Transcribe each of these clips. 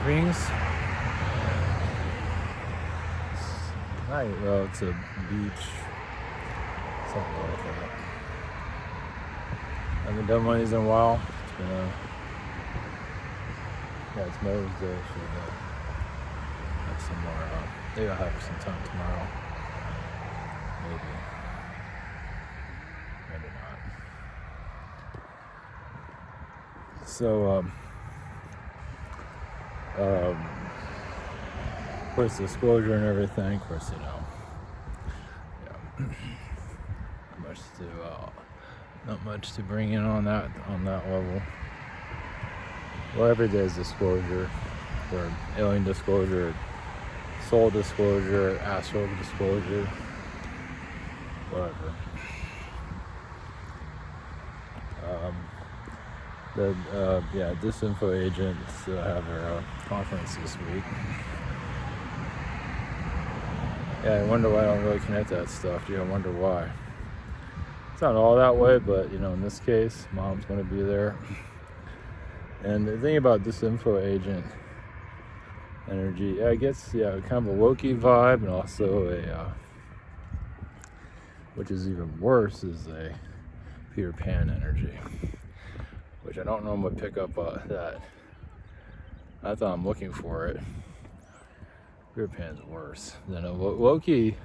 Springs. Night road to beach, something like that. I haven't done one of these in a while. It's been it's Mother's Day, so have some more. Maybe I'll have some time tomorrow. Maybe not. So, of course, disclosure and everything. Of course, not much to bring in on that level. Well, every day is disclosure, or alien disclosure, soul disclosure, astral disclosure, whatever. Disinfo agents have their conference this week. Yeah, I wonder why I don't really connect that stuff. I wonder why. It's not all that way, but in this case, Mom's going to be there. And the thing about disinfo agent energy, it gets kind of a Loki vibe, and also which is even worse, is a Peter Pan energy, which I don't normally pick up that. I thought I'm looking for it. Peter Pan's worse than a Loki.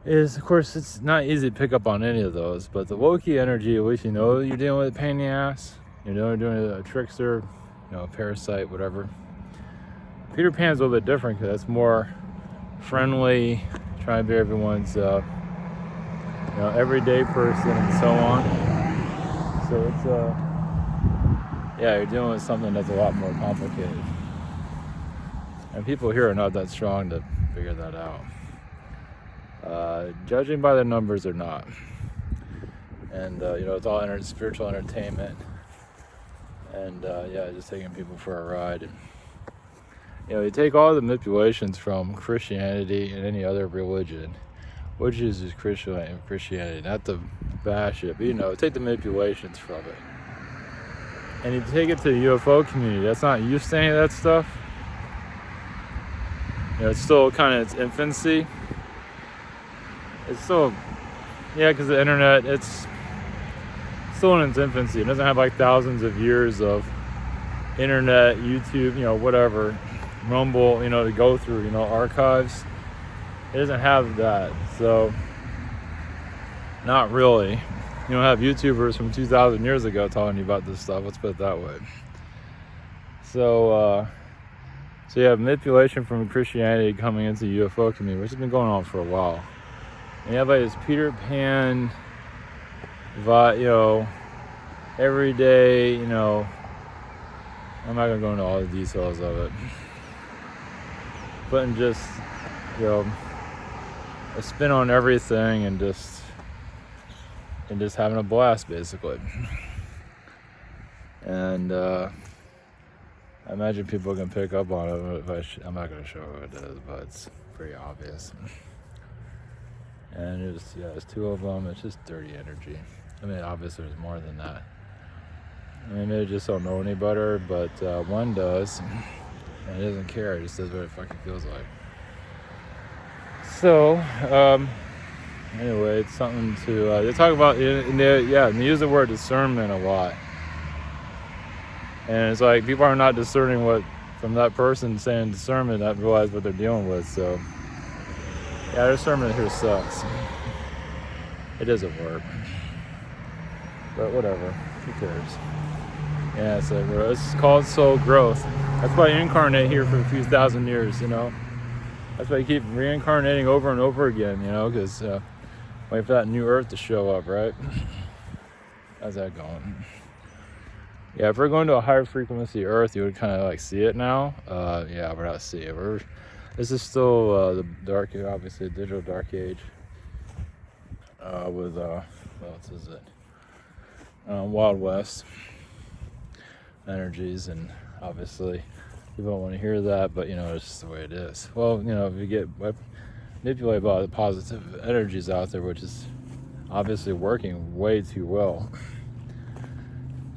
Is, of course, it's not easy to pick up on any of those, but the Loki energy, at least you're dealing with a pain in the ass. You're doing a trickster, a parasite, whatever. Peter Pan's a little bit different because it's more friendly, trying to be everyone's, everyday person and so on. So it's, you're dealing with something that's a lot more complicated. And people here are not that strong to figure that out. Judging by the numbers, they're not. And, it's all spiritual entertainment. And, just taking people for a ride. And, you take all the manipulations from Christianity and any other religion, which is just Christianity, not to bash it, but, take the manipulations from it. And you take it to the UFO community, that's not used to any of that stuff. It's still kind of its infancy. It's still, because the internet, it's still in its infancy. It doesn't have like thousands of years of internet, YouTube, whatever, Rumble, to go through, archives. It doesn't have that. So, not really. You don't have YouTubers from 2,000 years ago telling you about this stuff. Let's put it that way. So you have manipulation from Christianity coming into the UFO community, which has been going on for a while. And you have like this Peter Pan, every day, I'm not going to go into all the details of it. Putting just, a spin on everything and just having a blast, basically. And I imagine people can pick up on it. I'm not going to show who it is, but it's pretty obvious. And there's two of them. It's just dirty energy. I mean, obviously there's more than that. I mean, they just don't know any better, but one does. And it doesn't care. It just does what it fucking feels like. So, anyway, it's something to... they talk about... and they use the word discernment a lot. And it's like people are not discerning what... from that person saying discernment, not realize what they're dealing with, so... Yeah, discernment here sucks. It doesn't work. But whatever. Who cares? Yeah, it's called soul growth. That's why you incarnate here for a few thousand years, That's why you keep reincarnating over and over again, because wait for that new earth to show up, right? How's that going? Yeah, if we're going to a higher frequency earth, you would kind of like see it now. We're not seeing it. This is still the dark, obviously, digital dark age. With what else is it? Wild West energies, and obviously people don't want to hear that, but it's just the way it is. Well, if you get manipulated by the positive energies out there, which is obviously working way too well,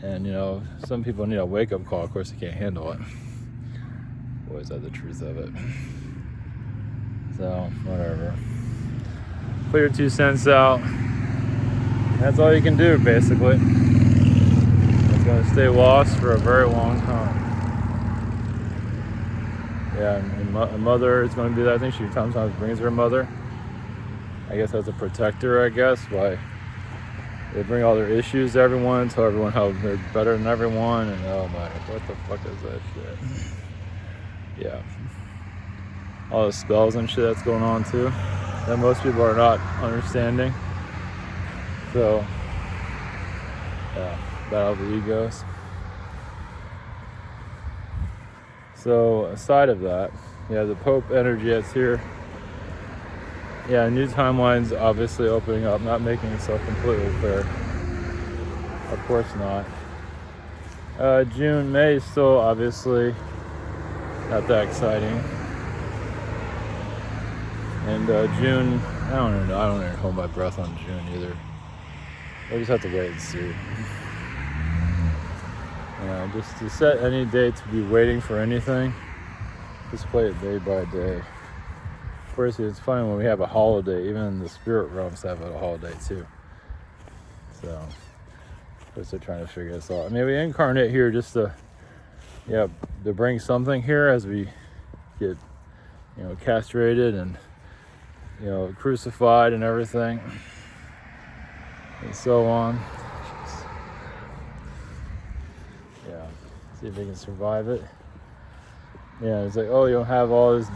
and some people need a wake-up call. Of course, they can't handle it. always have the truth of it. So, whatever. Put your 2 cents out. That's all you can do, basically. It's going to stay lost for a very long time. Yeah, and mother is going to do that. I think she sometimes brings her mother. I guess as a protector, I guess. Why they bring all their issues to everyone, tell everyone how they're better than everyone, and oh my, what the fuck is that shit? Yeah. All the spells and shit that's going on too. That most people are not understanding. So, yeah, battle of the egos. So, aside of that, yeah, the Pope energy that's here. Yeah, new timelines obviously opening up, not making itself completely clear. Of course not. June, May is still obviously not that exciting. And June, I don't even hold my breath on June either. We'll just have to wait and see. Yeah, just to set any date to be waiting for anything, just play it day by day. Of course, it's funny when we have a holiday, even the spirit realms have a holiday too. So, of course, they're trying to figure this out. I mean, we incarnate here just to bring something here as we get, castrated and, crucified and everything, and so on. Yeah, see if they can survive it. Yeah, it's like, oh, you'll have all this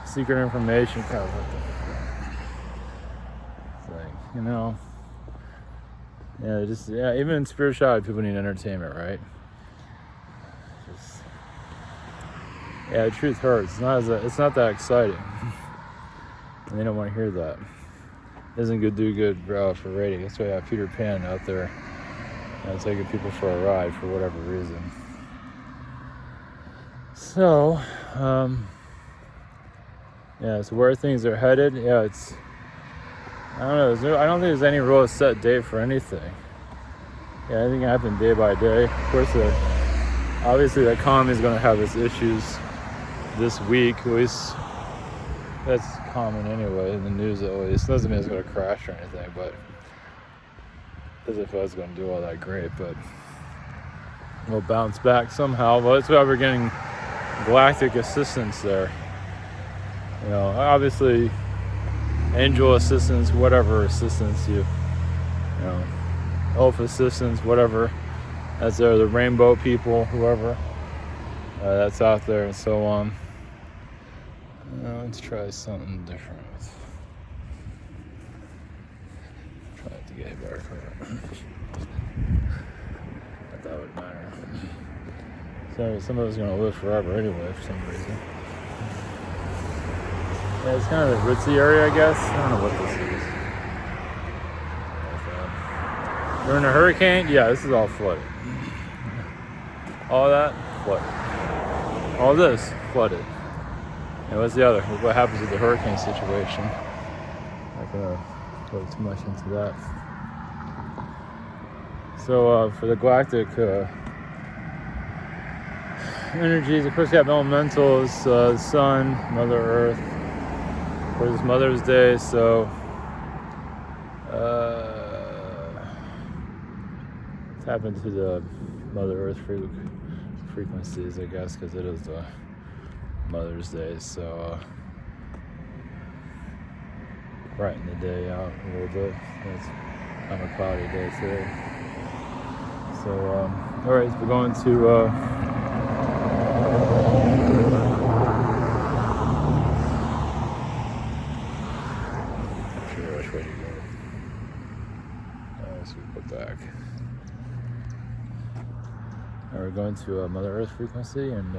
secret information. Kind of what the it's like, even in spirituality, people need entertainment, right? The truth hurts. It's not that exciting. And they don't want to hear that. It doesn't do good for rating. That's why I have Peter Pan out there, taking people for a ride for whatever reason. So, so where things are headed, it's, I don't know, I don't think there's any real set date for anything. Yeah, anything can happen day by day. Of course, obviously the economy is going to have its issues this week, at least that's common anyway, in the news at least. Doesn't mean it's going to crash or anything, but as if I was going to do all that great, but we'll bounce back somehow. Well, that's why we're getting galactic assistance there. Obviously angel assistance, whatever assistance elf assistance, whatever that's there, the rainbow people, whoever that's out there, and so on. Let's try something different. Try to get better for it. But that would matter. So some of us are going to live forever anyway, for some reason. Yeah, it's kind of the ritzy area, I guess. I don't know what this is. During a hurricane, this is all flooded. All that, flooded. All this, flooded. And what's the other? What happens with the hurricane situation? I'm not going to go too much into that. So for the galactic energies, of course, you have elementals, the sun, Mother Earth. Of course, it's Mother's Day, so tap into the Mother Earth frequencies, I guess, because it is the Mother's Day, so brighten the day out a little bit. It's kind of a cloudy day today. So, alright, so we're going to not sure which way to go. So we put back. Now we're going to Mother Earth frequency, and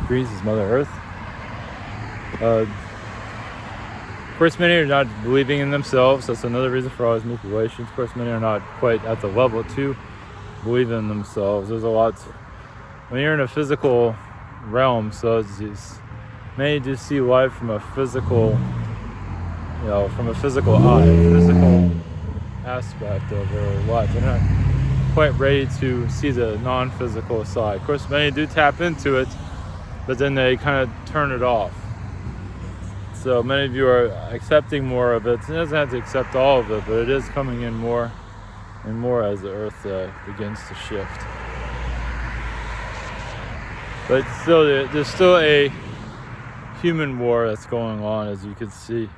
Greece is Mother Earth. Of course, many are not believing in themselves. That's another reason for all these manipulations. Of course, many are not quite at the level to believe in themselves. There's a lot. When you're in a physical realm, so it's many just see life from a physical, from a physical eye, physical aspect of their life. They're not quite ready to see the non-physical side. Of course, many do tap into it, but then they kind of turn it off. So many of you are accepting more of it. It doesn't have to accept all of it, but it is coming in more and more as the earth begins to shift. But still, there's still a human war that's going on, as you can see.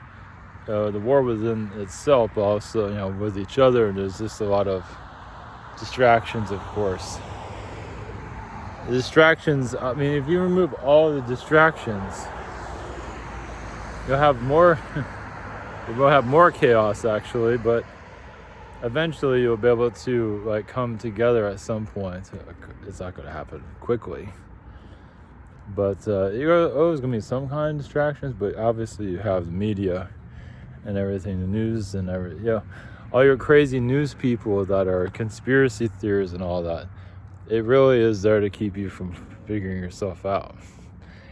The war within itself, but also, with each other. There's just a lot of distractions, of course. The distractions, if you remove all the distractions, you'll have more chaos, actually, but eventually you'll be able to come together at some point. It's not going to happen quickly, but you're always going to be some kind of distractions. But obviously you have the media and everything, the news and all your crazy news people that are conspiracy theories and all that. It really is there to keep you from figuring yourself out.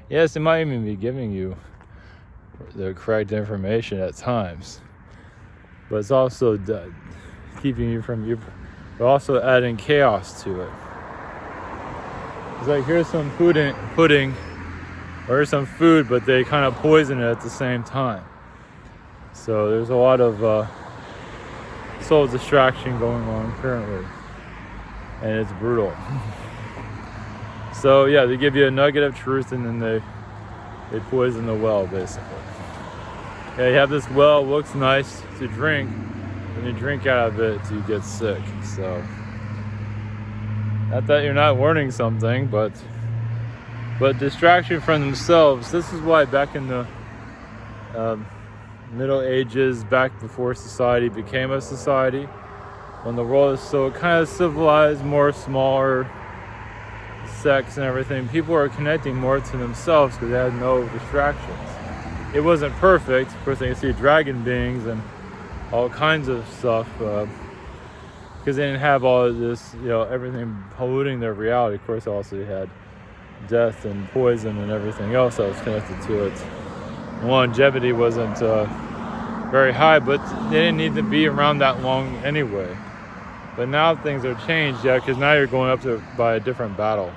Yes, it might even be giving you the correct information at times, but it's also keeping you from but also adding chaos to it. It's like, here's some pudding, or here's some food, but they kind of poison it at the same time. So there's a lot of soul distraction going on currently, and it's brutal. So they give you a nugget of truth, and then they poison the well, basically. You have this well, looks nice to drink, and you drink out of it, you get sick. So, not that you're not learning something, but distraction from themselves. This is why back in the Middle Ages, back before society became a society, when the world is so kind of civilized, more smaller sects and everything, people are connecting more to themselves because they had no distractions. It wasn't perfect. Of course, they could see dragon beings and all kinds of stuff because they didn't have all of this, everything polluting their reality. Of course, also you had death and poison and everything else that was connected to it. And longevity wasn't very high, but they didn't need to be around that long anyway. But now things are changed, because now you're going up by a different battle.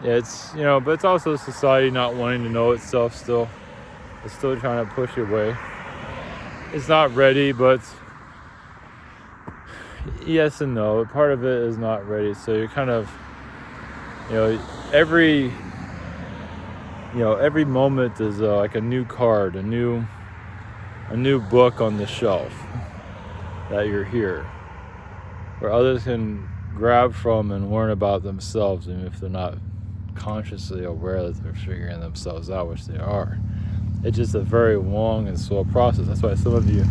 It's, but it's also society not wanting to know itself still. It's still trying to push it away. It's not ready, but yes and no. Part of it is not ready. So you're kind of, every moment is like a new card, a new book on the shelf that you're here, where others can grab from and learn about themselves, even if they're not consciously aware that they're figuring themselves out, which they are. It's just a very long and slow process. That's why some of you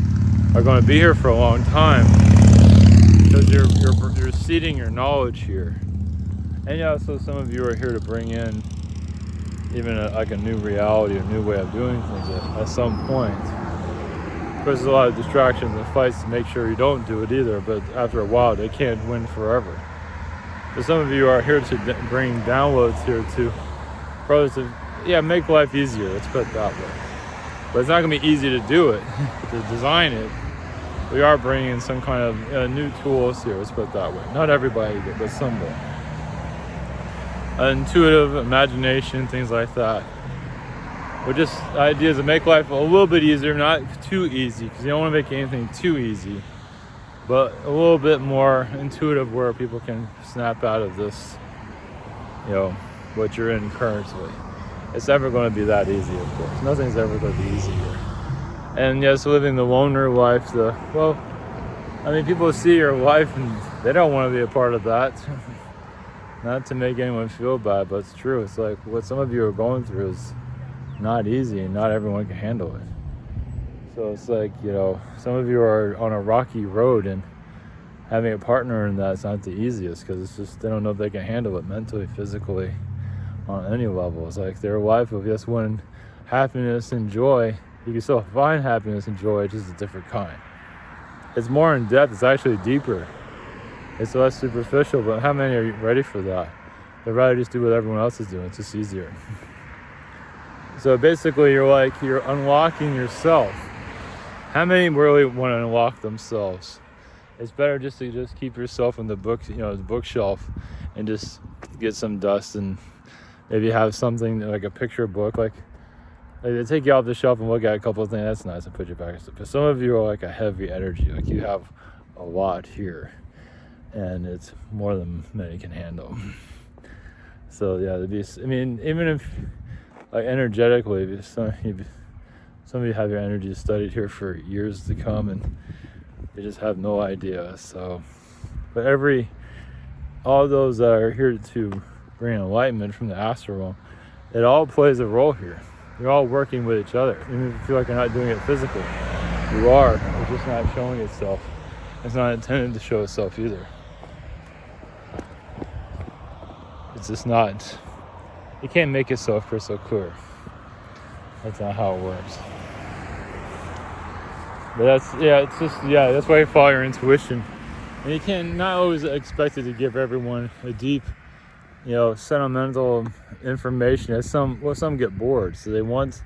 are going to be here for a long time, because you're seeding your knowledge here. And so some of you are here to bring in even a new reality, a new way of doing things at some point. Of course, there's a lot of distractions and fights to make sure you don't do it either, but after a while, they can't win forever. But some of you are here to bring downloads here to make life easier, let's put it that way. But it's not going to be easy to do it, to design it. We are bringing in some kind of new tools here, let's put it that way. Not everybody, but some will. Intuitive imagination, things like that. We're just ideas to make life a little bit easier, not too easy, because you don't want to make anything too easy, but a little bit more intuitive where people can snap out of this, what you're in currently. It's never going to be that easy, of course. Nothing's ever going to be easy here. And yes, living the loner life, people see your life and they don't want to be a part of that. Not to make anyone feel bad, but it's true. It's like what some of you are going through is not easy, and not everyone can handle it. So it's like, some of you are on a rocky road, and having a partner in that's not the easiest, because it's just, they don't know if they can handle it mentally, physically, on any level. It's like their life of just wanting happiness and joy. You can still find happiness and joy, just a different kind. It's more in depth, it's actually deeper. It's less superficial, but how many are ready for that? They'd rather just do what everyone else is doing. It's just easier. So basically, you're unlocking yourself. How many really want to unlock themselves? It's better just to just keep yourself in the book, the bookshelf, and just get some dust and maybe have something like a picture book, like they take you off the shelf and look at a couple of things. That's nice, and put you back. Because some of you are like a heavy energy, like you have a lot here, and it's more than many can handle. So yeah, even if like energetically, some of you have your energy studied here for years to come, and they just have no idea. So, but all those that are here to bring enlightenment from the astral realm, it all plays a role here. You're all working with each other. Even if you feel like you're not doing it physically, you are. It's just not showing itself. It's not intended to show itself either. It's just not. You can't make itself crystal clear. That's not how it works. But that's why you follow your intuition. And you can't not always expect it to give everyone a deep, sentimental information. Some get bored, so they want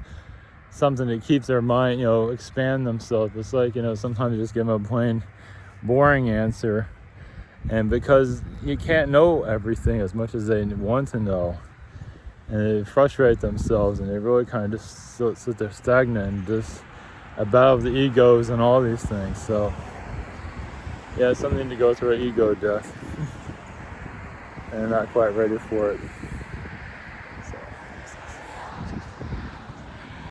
something that keeps their mind, expand themselves. It's like, sometimes you just give them a plain, boring answer. And because you can't know everything as much as they want to know, and they frustrate themselves, and they really kind of just sit there stagnant and just above the egos and all these things. So yeah, something to go through an ego death, and they're not quite ready for it.